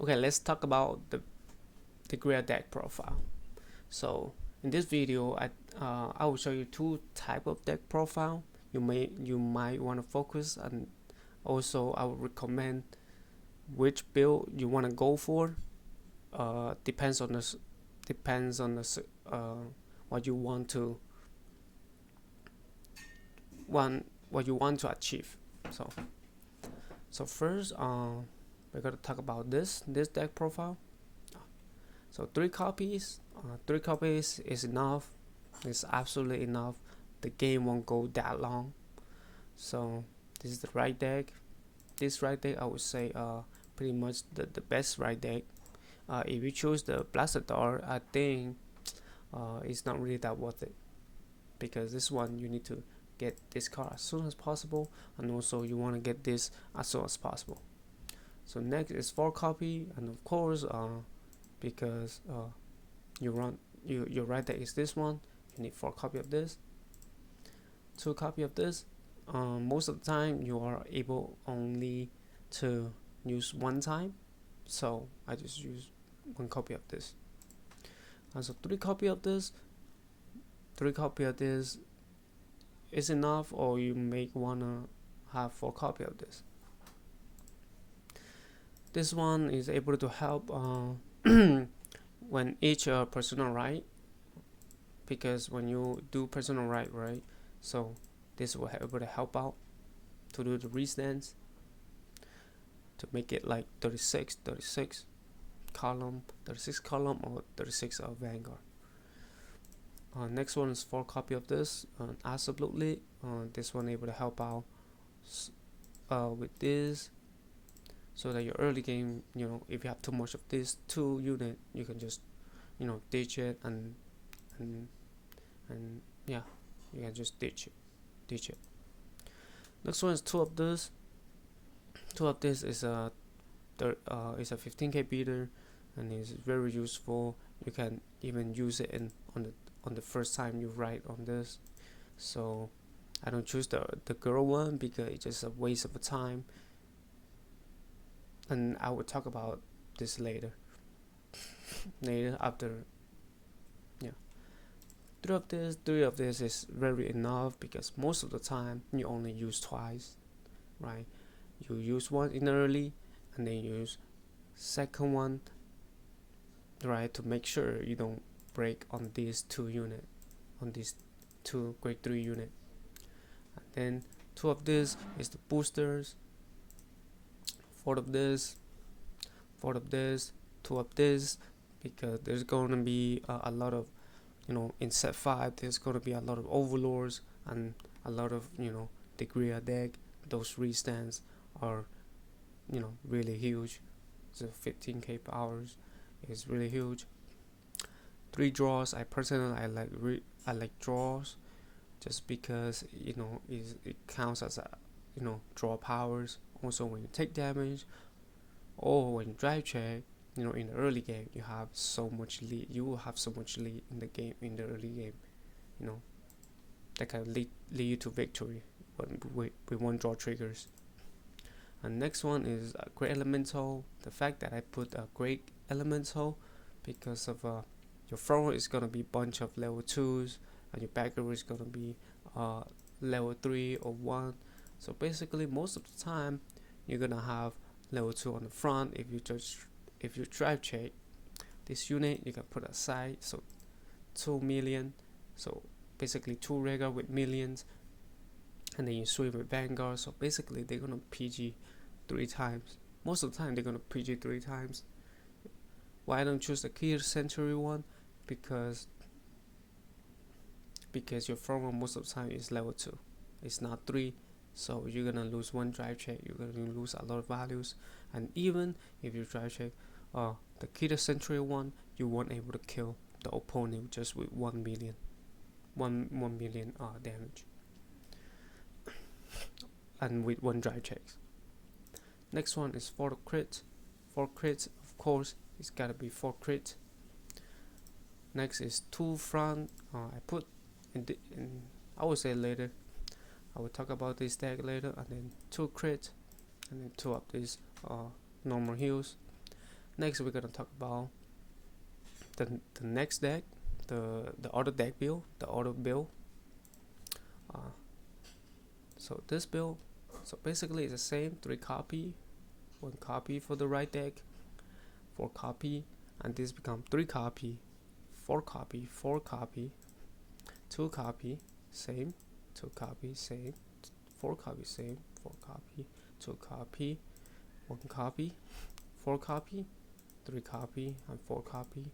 Okay, let's talk about the Thegrea deck profile. So in this video, I will show you two type of deck profile. You might want to focus, and also I would recommend which build you want to go for. Depends on the what you want to achieve. So first, we're gonna talk about this deck profile. So three copies is enough. It's absolutely enough. The game won't go that long. So this is the right deck. This right deck, I would say, pretty much the best right deck. If you choose the Blastador, I think it's not really that worth it, because this one you need to get this card as soon as possible, and also you want to get this as soon as possible. So next is 4 copy, and of course, because your right deck is this one, you need 4 copy of this, 2 copy of this. Most of the time you are able only to use one time, so I just use 1 copy of this. And so 3 copy of this is enough, or you may wanna have 4 copy of this. This one is able to help when each personal right, because when you do personal right, so this will be able to help out to do the restance, to make it like 36 column, 36 column, or 36 of Vanguard. Next one is 4 copy of this, absolutely. This one able to help out with this, so that your early game, if you have too much of this 2 unit, you can just ditch it, and yeah, you can just ditch it. Next one is 2 of this. 2 of this is a 15k beater, and is very useful. You can even use it on the first time you write on this. So I don't choose the girl one because it's just a waste of time, and I will talk about this later after. Yeah, 3 of this is very enough, because most of the time you only use twice, right? You use one in early, and then you use second one, right, to make sure you don't break on these 2 unit, on these 2 grade 3 unit. And then 2 of this is the boosters, 4 of this, 2 of this, because there's going to be a lot of, in set 5 there's going to be a lot of overlords and a lot of Thegrea deck. Those restands are really huge. So 15k powers is really huge. 3 draws. I like draws, just because it counts as a draw powers. Also, when you take damage, or when you drive check, in the early game you have so much lead. You will have so much lead in the game, in the early game. That can lead you to victory with 1 draw triggers. And next one is a great elemental. The fact that I put a great elemental, because of your front row is gonna be bunch of level 2s, and your back row is gonna be level 3 or 1. So basically, most of the time you're gonna have level 2 on the front. If you drive check this unit, you can put aside. So 2 million. So basically 2 regular with millions, and then you swing with Vanguard. So basically they're gonna PG 3 times. Most of the time they're gonna PG 3 times. Why I don't choose the Key Century one? Because your front row most of the time is level 2. It's not 3. So you're gonna lose 1 drive check. You're gonna lose a lot of values. And even if you drive check the Key Century one, you won't able to kill the opponent just with 1 million damage, and with 1 drive checks. Next one is 4 crits. 4 crits, of course, it's gotta be 4 crits. Next is 2 front. I put in I will say later. I will talk about this deck later. And then 2 crits, and then 2 of these normal heals. Next, we're gonna talk about the next deck, the auto deck build, the auto build. So this build, so basically it's the same: 3 copy, 1 copy for the right deck, 4 copy, and this becomes 3 copy, 4 copy, 4 copy, 2 copy, same, 2 copy, same, 4 copy, same, 4 copy, 2 copy, 1 copy, 4 copy, 3 copy, and 4 copy.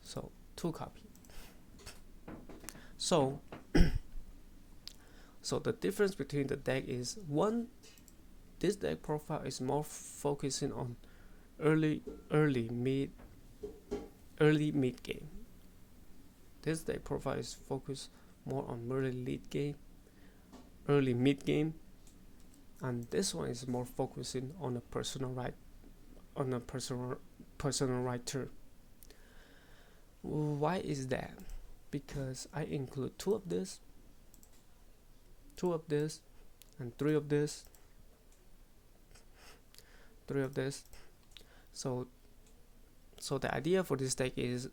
So 2 copy. So so the difference between the deck is, one, this deck profile is more focusing on early mid game. This deck profile is focused more on early late game, early mid game, and this one is more focusing on a personal writer. Why is that? Because I include 2 of this, 2 of this, and 3 of this, 3 of this. So the idea for this deck is,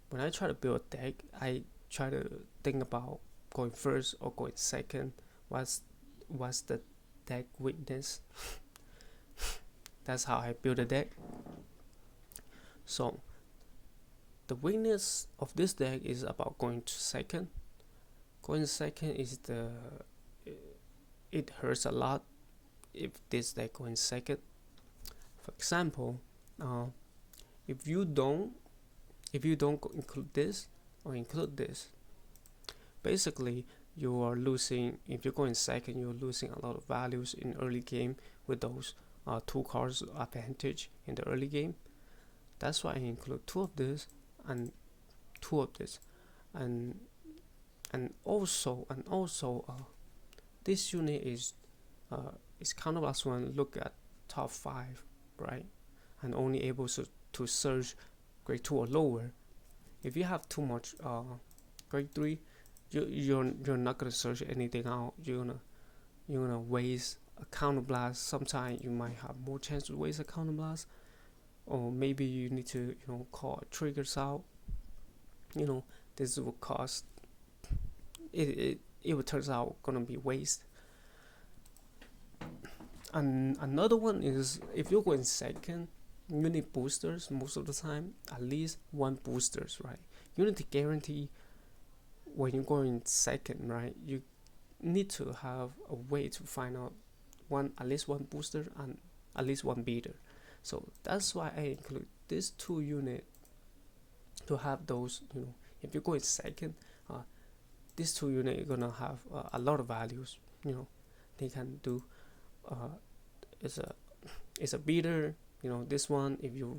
when I try to build a deck, I try to think about going first or going second. What's the deck weakness? That's how I build a deck. So the weakness of this deck is about going to second. Going second is it hurts a lot if this deck going second. For example, if you don't include this or include this, basically you are losing. If you're going second, you're losing a lot of values in early game with those 2 cards advantage in the early game. That's why I include 2 of this and 2 of this, and also this unit is kind of as one look at top 5, right, and only able to search grade 2 or lower. If you have too much grade 3, you're not gonna search anything out. You're gonna waste a counterblast. Sometimes you might have more chance to waste a counterblast, or maybe you need to call triggers out. This will cost. It will turns out gonna be waste. And another one is, if you're going second, you need boosters most of the time. At least 1 boosters, right? You need to guarantee when you're going second, right? You need to have a way to find out at least 1 booster and at least 1 beater. So that's why I include these 2 units to have those. If you're going second, these 2 units are gonna have a lot of values. They can do. It's a beater. This one, if you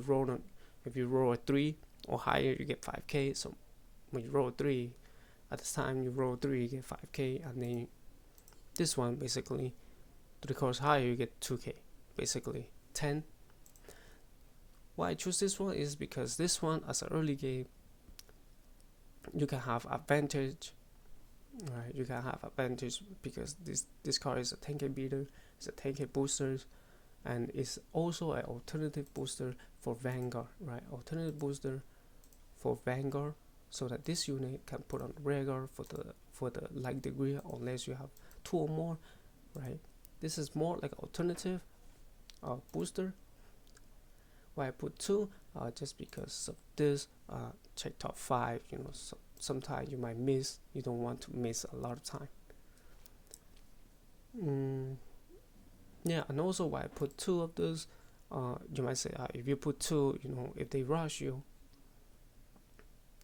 roll a 3 or higher, you get 5k. So when you roll a 3, at this time you roll 3, you get 5k, and then this one, basically 3 cards higher, you get 2k, basically 10. Why I choose this one is because this one, as an early game, you can have advantage, right? You can have advantage because this card is a 10k beater, it's a 10k booster, and it's also an alternative booster for Vanguard, right? Alternative booster for Vanguard, so that this unit can put on rear guard for the like Thegrea, unless you have 2 or more, right? This is more like alternative booster. Why I put 2? Just because of this. Check top 5. So sometimes you might miss. You don't want to miss a lot of time. Yeah, and also why I put 2 of this. You might say, if you put 2, if they rush you,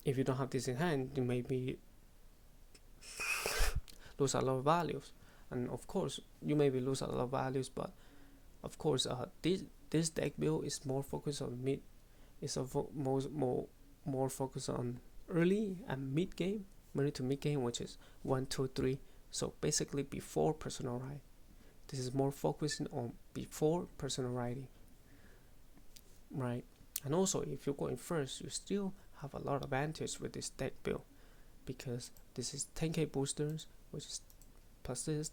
if you don't have this in hand, you maybe lose a lot of values. And of course, you maybe lose a lot of values, but of course, this deck build is more focused on mid. It's more focused on early and mid game, early to mid game, which is 1, 2, 3. So basically, before personal writing. This is more focusing on before personal writing, right? And also, if you're going first, you still have a lot of advantage with this deck build, because this is 10k boosters, which is plus this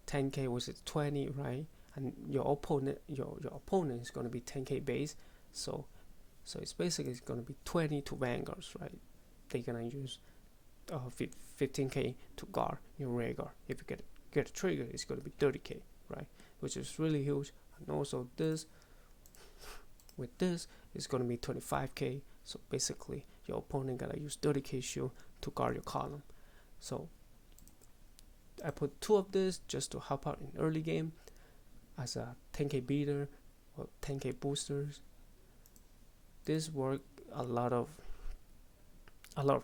10k, which is 20, right? and your opponent is going to be 10k base, so it's basically going to be 20 to Vanguards, right? They're going to use 15k to guard your rear guard. If you get a trigger, it's going to be 30k, right? Which is really huge. And also this, with this, it's going to be 25k. So basically, your opponent gotta use 30k shield to guard your column. So I put 2 of this just to help out in early game as a 10k beater or 10k boosters. This work a lot of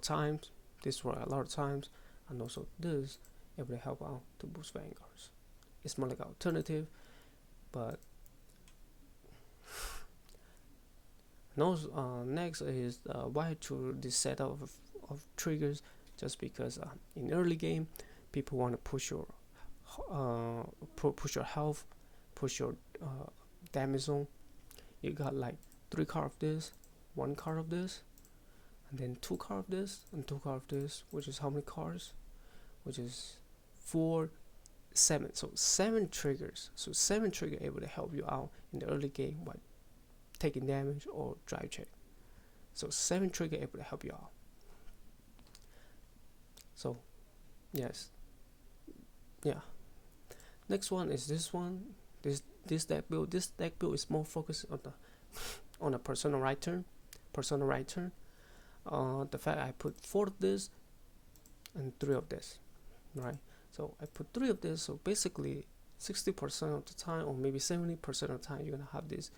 times. And also this, it will help out to boost Vanguards. It's more like an alternative, but next is why I choose this setup of triggers, just because in early game people want to push your health, push your damage zone. You got like 3 cards of this, 1 card of this, and then 2 cards of this, and 2 cards of this, which is how many cards? Which is 4, 7. So 7 triggers. So 7 triggers able to help you out in the early game by taking damage or drive check. So 7 triggers able to help you out. So yes, yeah. Next one is this one. This deck build. This deck build is more focused on the personal right turn. The fact I put 4 of this and 3 of this, right? So I put 3 of this. So basically, 60% of the time, or maybe 70% of the time, you're gonna have this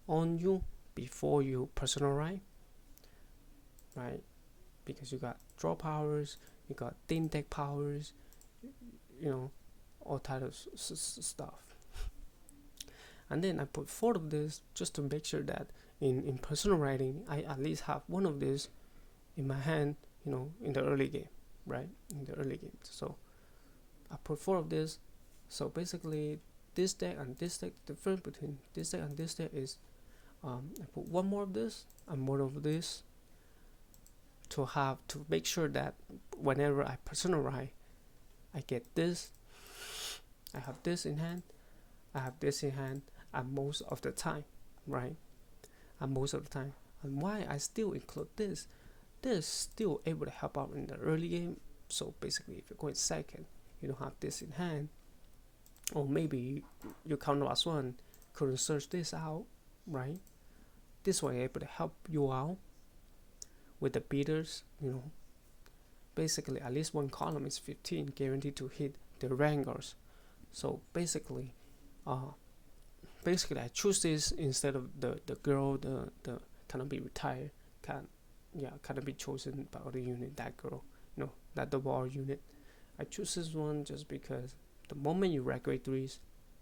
on you before you personal right, because you got draw powers, you got theme deck powers, you know, all types of stuff. And then I put 4 of this just to make sure that in personal writing I at least have 1 of this in my hand, you know, in the early game, right? In the early game. So I put 4 of this. So basically, this deck and this deck, the difference between this deck and this deck is I put 1 more of this and 1 of this to make sure that whenever I personal write, I get this. I have this in hand. I have this in hand, and most of the time, right? And why I still include this? This is still able to help out in the early game. So basically, if you're going second, you don't have this in hand, or maybe your counter last one couldn't search this out, right? This way, able to help you out with the beaters. You know, basically at least 1 column is 15 guaranteed to hit the Vanguards. So basically, I choose this instead of the girl, the cannot be retired, cannot be chosen by other unit. That girl, you know, that double R unit. I choose this one just because the moment you rack grade 3s,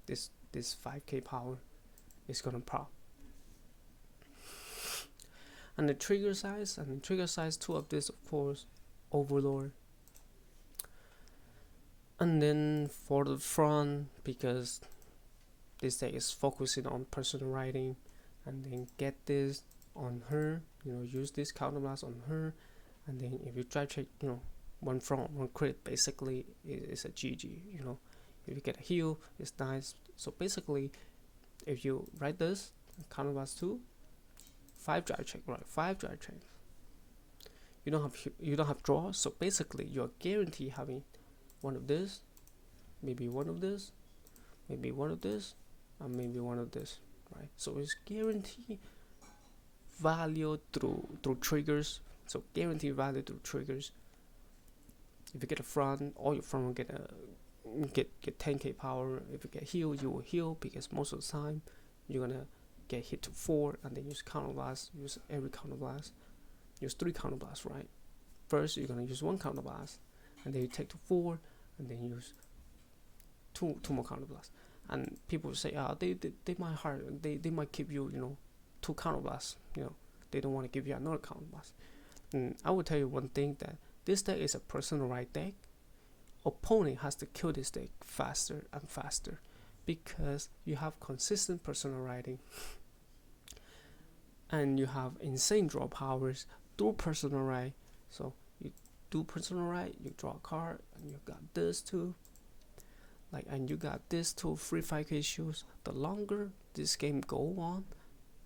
this 5k power is gonna pop. And the trigger size, 2 of this, of course, Overlord. And then for the front, because this deck is focusing on personal writing, and then get this on her, you know, use this counterblast on her, and then if you drive check, you know, 1 front, 1 crit, basically it's a GG, you know. If you get a heal, it's nice. So basically, if you write this, counterblast 2, 5 drive check, right? 5 drive check. You don't have draw, so basically you're guaranteed having 1 of this, maybe 1 of this, maybe 1 of this, and maybe 1 of this, right? So it's guaranteed value through triggers. So guaranteed value through triggers. If you get a front, all your front will get 10k power. If you get heal, you will heal, because most of the time you're gonna get hit to 4 and then use counterblast. Use every counterblast. Use 3 counterblast, right? First you're gonna use 1 counterblast, and then you take to 4, and then use two more counterblast. And people say, they might keep you, you know, 2 counterblasts. You know, they don't want to give you another counterblast. And I will tell you one thing, that this deck is a personal right deck. Opponent has to kill this deck faster and faster, because you have consistent personal writing, and you have insane draw powers through personal right. So you do personal right, you draw a card, and you got this too. like, and you got this 2, 3, 5K shields. The longer this game go on,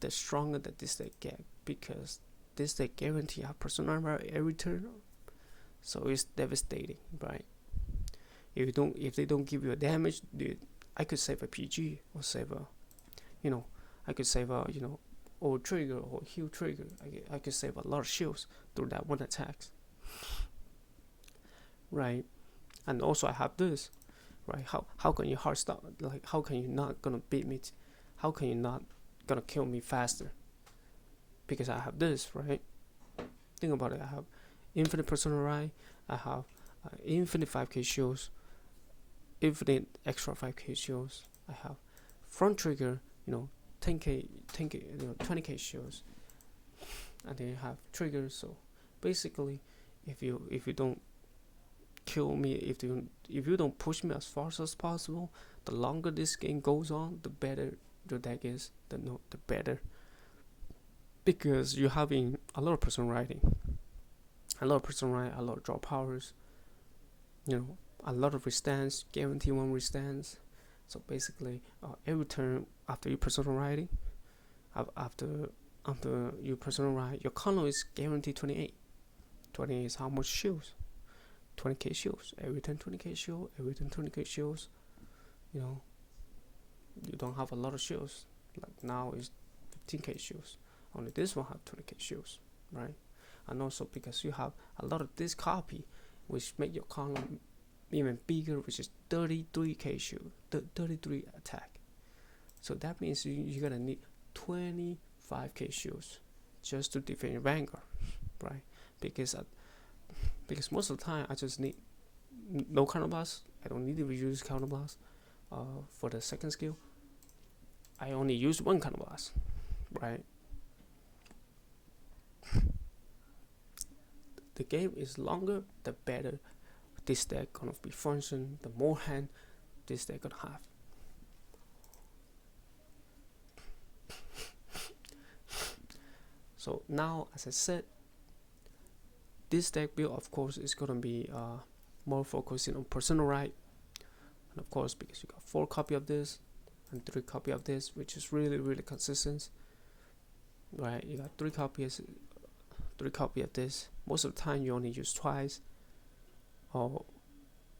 the stronger that this deck get, because this deck guarantee a personal every turn, so it's devastating, right? If they don't give you a damage, dude, I could save a PG or save a, I could save a, or trigger or heal trigger. I could save a lot of shields through that one attack, right? And also I have this, right? How can you hard stop? Like, how can you not gonna beat me? How can you not gonna kill me faster? Because I have this, right? Think about it. I have infinite personal right. I have infinite 5K shields, infinite extra 5K shields. I have front trigger, 10K, 20K shields, and then you have triggers. So basically, if you don't kill me, if you don't push me as fast as possible, the longer this game goes on, the better your deck is. The better, because you're having a lot of person riding, a lot of draw powers, a lot of restance, guarantee 1 restance. So basically, every turn after you personal riding, after you personal ride, your column is guaranteed 28. 28 is how much shields? 20K shields. Every turn 20K shield. Every turn 20K shields. You don't have a lot of shields. Like now is 15K shields. Only this one have 20K shields, right? And also because you have a lot of this copy, which make your column even bigger, which is 33K shield, 33 attack. So that means you're gonna need 25K shields just to defend your Vanguard, right? Because most of the time I just need no counterblast. I don't need to reuse counterblast. For the second skill, I only use 1 counterblast, right? The game is longer, the better this deck gonna be function, the more hand this deck gonna have. So now, as I said, this deck build, of course, is gonna be more focusing on personal right, and of course, because you got 4 copy of this and 3 copy of this, which is really consistent, right? You got 3 copies of this. Most of the time you only use twice, or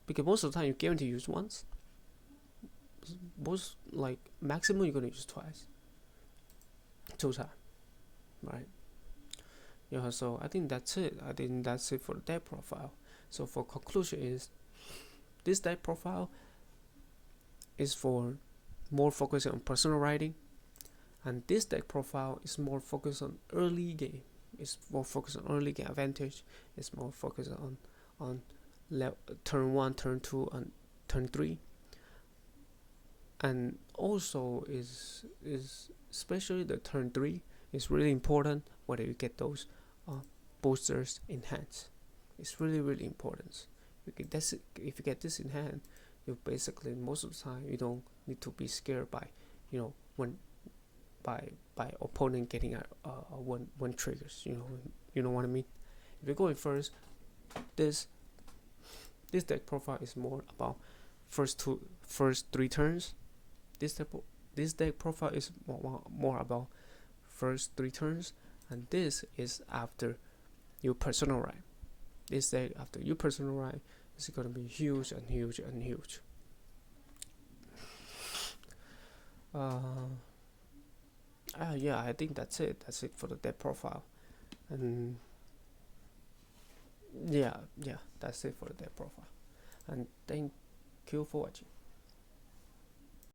because most of the time you guarantee use once. Most, like, maximum you're gonna use twice, 2 times, right? So I think that's it. For the deck profile. So for conclusion is, this deck profile is for more focused on personal writing, and this deck profile is more focused on early game. It's more focused on early game advantage. It's more focused on turn 1, turn 2, and turn 3. And also is especially the turn 3 is really important, whether you get those boosters in hand. It's really important. If you get this in hand, you basically, most of the time, you don't need to be scared by when by opponent getting one triggers. You know what I mean. If you're going first, this deck profile is more about first 3 turns. This deck profile is more about first 3 turns, and this is after you personal right. This deck after you personal right is gonna be huge. Yeah, I think that's it for the deck profile. And yeah, that's it for the deck profile. And thank you for watching.